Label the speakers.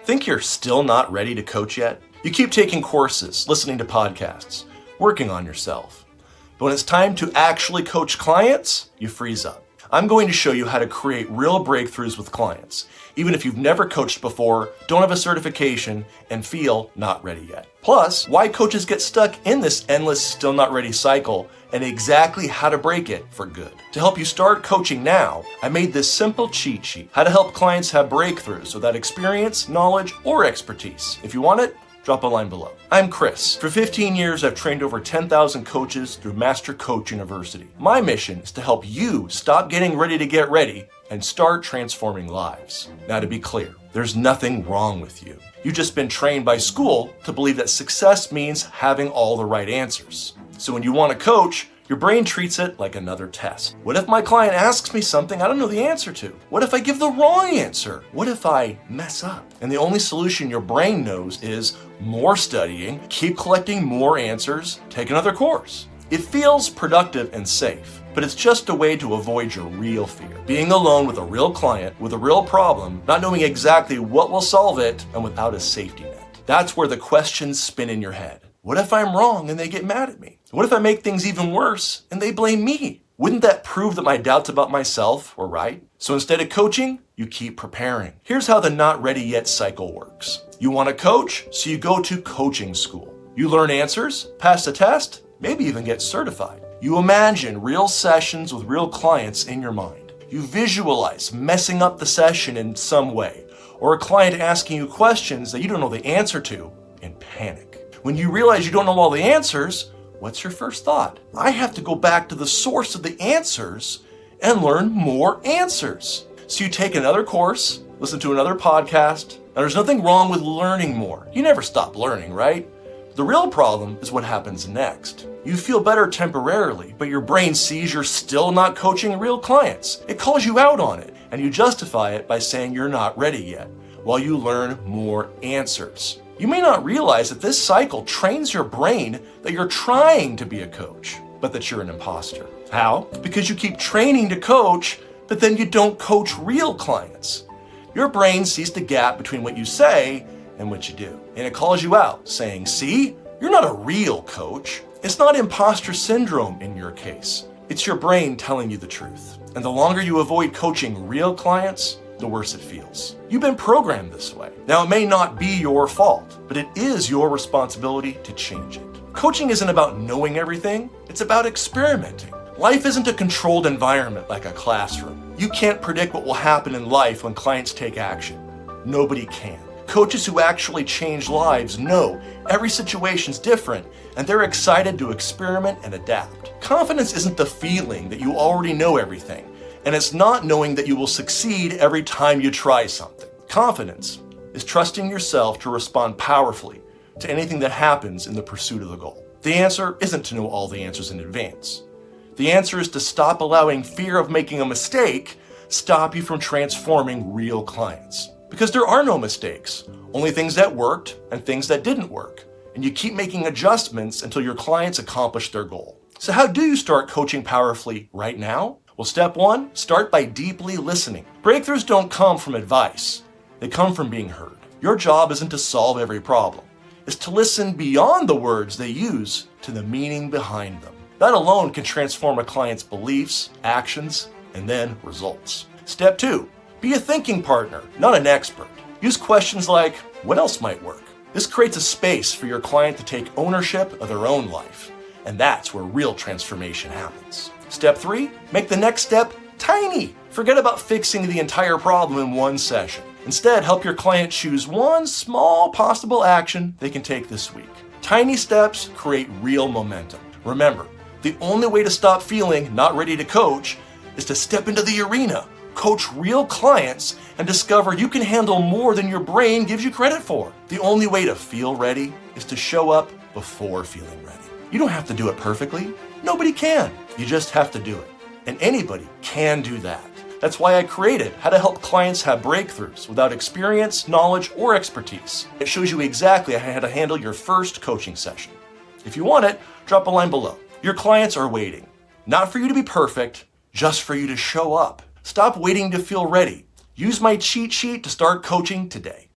Speaker 1: Think you're still not ready to coach yet? You keep taking courses, listening to podcasts, working on yourself. But when it's time to actually coach clients, you freeze up. I'm going to show you how to create real breakthroughs with clients, even if you've never coached before, don't have a certification, and feel not ready yet. Plus, why coaches get stuck in this endless still not ready cycle and exactly how to break it for good. To help you start coaching now, I made this simple cheat sheet, how to help clients have breakthroughs without experience, knowledge, or expertise. If you want it, drop a line below. I'm Chris. For 15 years, I've trained over 10,000 coaches through Master Coach University. My mission is to help you stop getting ready to get ready and start transforming lives. Now, to be clear, there's nothing wrong with you. You've just been trained by school to believe that success means having all the right answers. So when you want to coach, your brain treats it like another test. What if my client asks me something I don't know the answer to? What if I give the wrong answer? What if I mess up? And the only solution your brain knows is more studying, keep collecting more answers, take another course. It feels productive and safe, but it's just a way to avoid your real fear. Being alone with a real client, with a real problem, not knowing exactly what will solve it, and without a safety net. That's where the questions spin in your head. What if I'm wrong and they get mad at me? What if I make things even worse and they blame me? Wouldn't that prove that my doubts about myself were right? So instead of coaching, you keep preparing. Here's how the not ready yet cycle works. You want to coach, so you go to coaching school. You learn answers, pass the test, maybe even get certified. You imagine real sessions with real clients in your mind. You visualize messing up the session in some way, or a client asking you questions that you don't know the answer to, and panic. When you realize you don't know all the answers, what's your first thought? I have to go back to the source of the answers and learn more answers. So you take another course, listen to another podcast. Now, there's nothing wrong with learning more. You never stop learning, right? The real problem is what happens next. You feel better temporarily, but your brain sees you're still not coaching real clients. It calls you out on it, and you justify it by saying you're not ready yet, while you learn more answers. You may not realize that this cycle trains your brain that you're trying to be a coach, but that you're an imposter. How? Because you keep training to coach, but then you don't coach real clients. Your brain sees the gap between what you say and what you do, and it calls you out, saying, see, you're not a real coach. It's not imposter syndrome in your case. It's your brain telling you the truth. And the longer you avoid coaching real clients, the worse it feels. You've been programmed this way. Now, it may not be your fault, but it is your responsibility to change it. Coaching isn't about knowing everything, it's about experimenting. Life isn't a controlled environment like a classroom. You can't predict what will happen in life when clients take action. Nobody can. Coaches who actually change lives know every situation's different, and they're excited to experiment and adapt. Confidence isn't the feeling that you already know everything. And it's not knowing that you will succeed every time you try something. Confidence is trusting yourself to respond powerfully to anything that happens in the pursuit of the goal. The answer isn't to know all the answers in advance. The answer is to stop allowing fear of making a mistake stop you from transforming real clients. Because there are no mistakes, only things that worked and things that didn't work. And you keep making adjustments until your clients accomplish their goal. So how do you start coaching powerfully right now? Well, step one, start by deeply listening. Breakthroughs don't come from advice. They come from being heard. Your job isn't to solve every problem. It's to listen beyond the words they use to the meaning behind them. That alone can transform a client's beliefs, actions, and then results. Step two, be a thinking partner, not an expert. Use questions like, what else might work? This creates a space for your client to take ownership of their own life. And that's where real transformation happens. Step three, make the next step tiny. Forget about fixing the entire problem in one session. Instead, help your client choose one small possible action they can take this week. Tiny steps create real momentum. Remember, the only way to stop feeling not ready to coach is to step into the arena, coach real clients, and discover you can handle more than your brain gives you credit for. The only way to feel ready is to show up before feeling ready. You don't have to do it perfectly. Nobody can. You just have to do it. And anybody can do that. That's why I created How to Help Clients Have Breakthroughs without experience, knowledge, or expertise. It shows you exactly how to handle your first coaching session. If you want it, drop a line below. Your clients are waiting. Not for you to be perfect, just for you to show up. Stop waiting to feel ready. Use my cheat sheet to start coaching today.